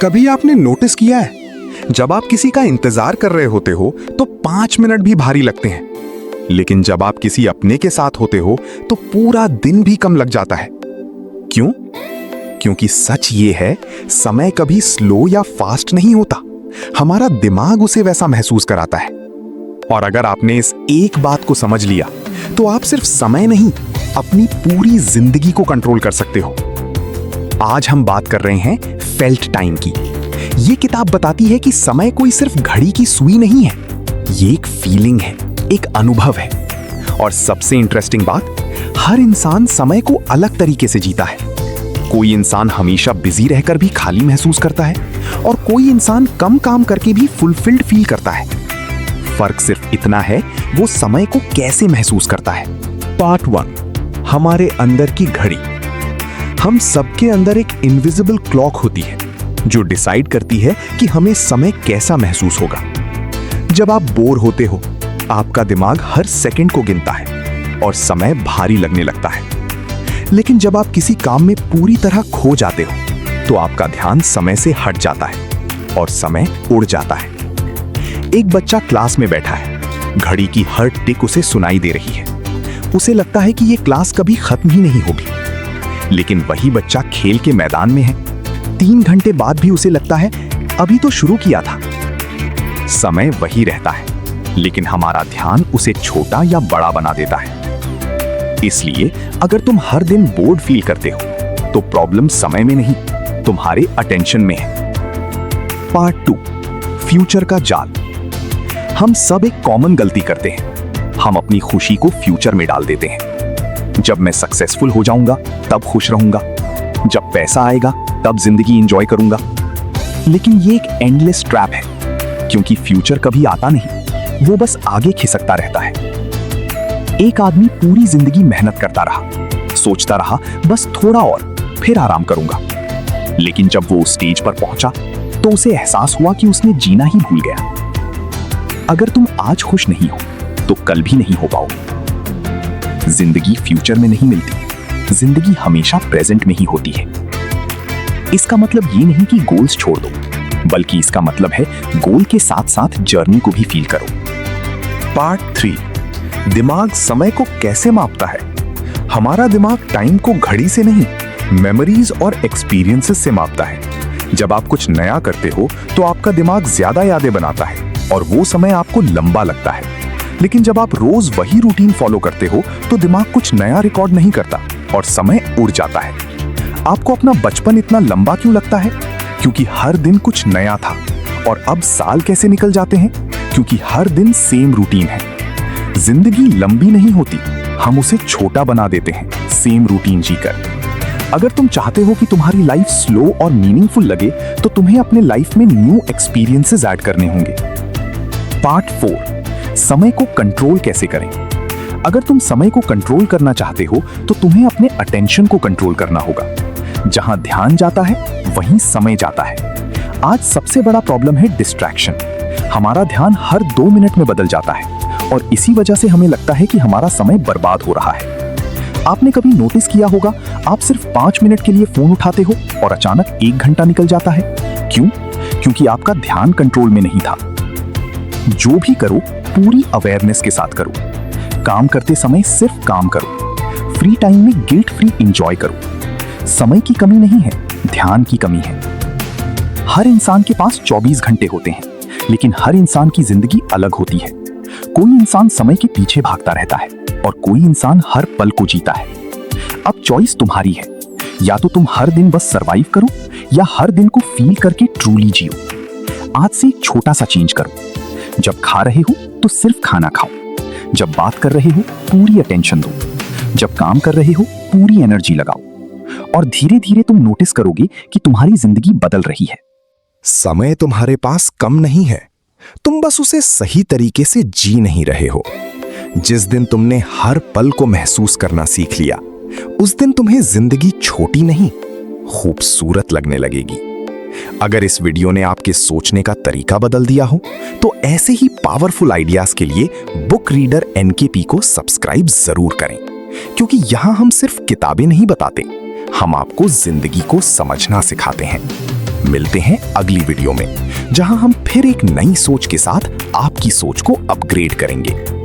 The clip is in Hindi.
कभी आपने नोटिस किया है, जब आप किसी का इंतजार कर रहे होते हो तो 5 मिनट भी भारी लगते हैं, लेकिन जब आप किसी अपने के साथ होते हो तो पूरा दिन भी कम लग जाता है। क्यों? क्योंकि सच ये है, समय कभी स्लो या फास्ट नहीं होता, हमारा दिमाग उसे वैसा महसूस कराता है। और अगर आपने इस एक बात को समझ लिया तो आप सिर्फ समय नहीं, अपनी पूरी जिंदगी को कंट्रोल कर सकते हो। आज हम बात कर रहे हैं फेल्ट टाइम की। ये किताब बताती है कि समय कोई सिर्फ घड़ी की सुई नहीं है, ये एक फीलिंग है, एक अनुभव है। और सबसे इंटरेस्टिंग बात, हर इंसान समय को अलग तरीके से जीता है। कोई इंसान हमेशा बिजी रहकर भी खाली महसूस करता है और कोई इंसान कम काम करके भी फुलफिल्ड फील करता है। फर्क सिर्फ इतना है, वो समय को कैसे महसूस करता है। पार्ट 1, हमारे अंदर की घड़ी। हम सबके अंदर एक इनविजिबल क्लॉक होती है जो डिसाइड करती है कि हमें समय कैसा महसूस होगा। जब आप बोर होते हो, आपका दिमाग हर सेकंड को गिनता है और समय भारी लगने लगता है। लेकिन जब आप किसी काम में पूरी तरह खो जाते हो तो आपका ध्यान समय से हट जाता है और समय उड़ जाता है। एक बच्चा क्लास में बैठा है, घड़ी की हर टिक उसे सुनाई दे रही है। उसे लगता है कि यह क्लास कभी खत्म ही नहीं होगी। लेकिन वही बच्चा खेल के मैदान में है, 3 घंटे बाद भी उसे लगता है अभी तो शुरू किया था। समय वही रहता है, लेकिन हमारा ध्यान उसे छोटा या बड़ा बना देता है। इसलिए अगर तुम हर दिन बोर्ड फील करते हो तो प्रॉब्लम समय में नहीं, तुम्हारे अटेंशन में है। पार्ट 2, फ्यूचर का जाल। हम सब एक कॉमन गलती करते हैं, हम अपनी खुशी को फ्यूचर में डाल देते हैं। जब मैं सक्सेसफुल हो जाऊंगा तब खुश रहूंगा, जब पैसा आएगा तब जिंदगी एंजॉय करूंगा। लेकिन ये एक एंडलेस ट्रैप है, क्योंकि फ्यूचर कभी आता नहीं, वो बस आगे खिसकता रहता है। एक आदमी पूरी जिंदगी मेहनत करता रहा, सोचता रहा बस थोड़ा और, फिर आराम करूंगा। लेकिन जब वो स्टेज पर पहुंचा तो उसे एहसास हुआ कि उसने जीना ही भूल गया। अगर तुम आज खुश नहीं हो तो कल भी नहीं हो पाओगे। जिंदगी फ्यूचर में नहीं मिलती, जिंदगी हमेशा प्रेजेंट में ही होती है। इसका मतलब ये नहीं कि गोल्स छोड़ दो, बल्कि इसका मतलब है गोल के साथ साथ जर्नी को भी फील करो। पार्ट 3, दिमाग समय को कैसे मापता है। हमारा दिमाग टाइम को घड़ी से नहीं, मेमोरीज और एक्सपीरियंसेस से मापता है। जब आप कुछ नया करते हो तो आपका दिमाग ज्यादा यादें बनाता है और वो समय आपको लंबा लगता है। लेकिन जब आप रोज वही रूटीन फॉलो करते हो तो दिमाग कुछ नया रिकॉर्ड नहीं करता और समय उड़ जाता है। आपको अपना बचपन इतना लंबा क्यों लगता है? क्योंकि हर दिन कुछ नया था। और अब साल कैसे निकल जाते हैं? क्योंकि हर दिन सेम रूटीन है। जिंदगी लंबी नहीं होती, हम उसे छोटा बना देते हैं सेम रूटीन जीकर। अगर तुम चाहते हो कि तुम्हारी लाइफ स्लो और मीनिंगफुल लगे तो तुम्हें अपने लाइफ में न्यू एक्सपीरियंसेस ऐड करने होंगे। पार्ट 4, समय को कंट्रोल कैसे करें। अगर तुम समय को कंट्रोल करना चाहते हो तो तुम्हें अपने अटेंशन को कंट्रोल करना होगा। जहां ध्यान जाता है वहीं समय जाता है। आज सबसे बड़ा प्रॉब्लम है डिस्ट्रैक्शन। हमारा ध्यान हर 2 मिनट में बदल जाता है और इसी वजह से हमें लगता है कि हमारा समय बर्बाद हो रहा है। आपने कभी नोटिस किया होगा, आप सिर्फ 5 मिनट के लिए फोन उठाते हो और अचानक 1 घंटा निकल जाता है। क्यों? क्योंकि आपका ध्यान कंट्रोल में नहीं था। जो भी करो पूरी अवेयरनेस के साथ करो। काम करते समय सिर्फ काम करो। फ्री टाइम में गिल्ट फ्री एंजॉय करो। समय की कमी नहीं है, ध्यान की कमी है। हर इंसान के पास 24 घंटे होते हैं, लेकिन हर इंसान की जिंदगी अलग होती है। कोई इंसान समय के पीछे भागता रहता है और कोई इंसान हर पल को जीता है। अब चॉइस तुम्हारी है, या तो तुम हर दिन बस सरवाइव करो या हर दिन को फील करके ट्रूली जियो। आज से एक छोटा सा चेंज करो। जब खा रहे हो तो सिर्फ खाना खाओ। जब बात कर रहे हो पूरी अटेंशन दो। जब काम कर रहे हो पूरी एनर्जी लगाओ। और धीरे धीरे तुम नोटिस करोगे कि तुम्हारी जिंदगी बदल रही है। समय तुम्हारे पास कम नहीं है, तुम बस उसे सही तरीके से जी नहीं रहे हो। जिस दिन तुमने हर पल को महसूस करना सीख लिया, उस दिन तुम्हें जिंदगी छोटी नहीं, खूबसूरत लगने लगेगी। अगर इस वीडियो ने आपके सोचने का तरीका बदल दिया हो तो ऐसे ही पावरफुल आइडियाज के लिए बुक रीडर एनकेपी को सब्सक्राइब जरूर करें, क्योंकि यहां हम सिर्फ किताबें नहीं बताते, हम आपको जिंदगी को समझना सिखाते हैं। मिलते हैं अगली वीडियो में, जहां हम फिर एक नई सोच के साथ आपकी सोच को अपग्रेड करेंगे।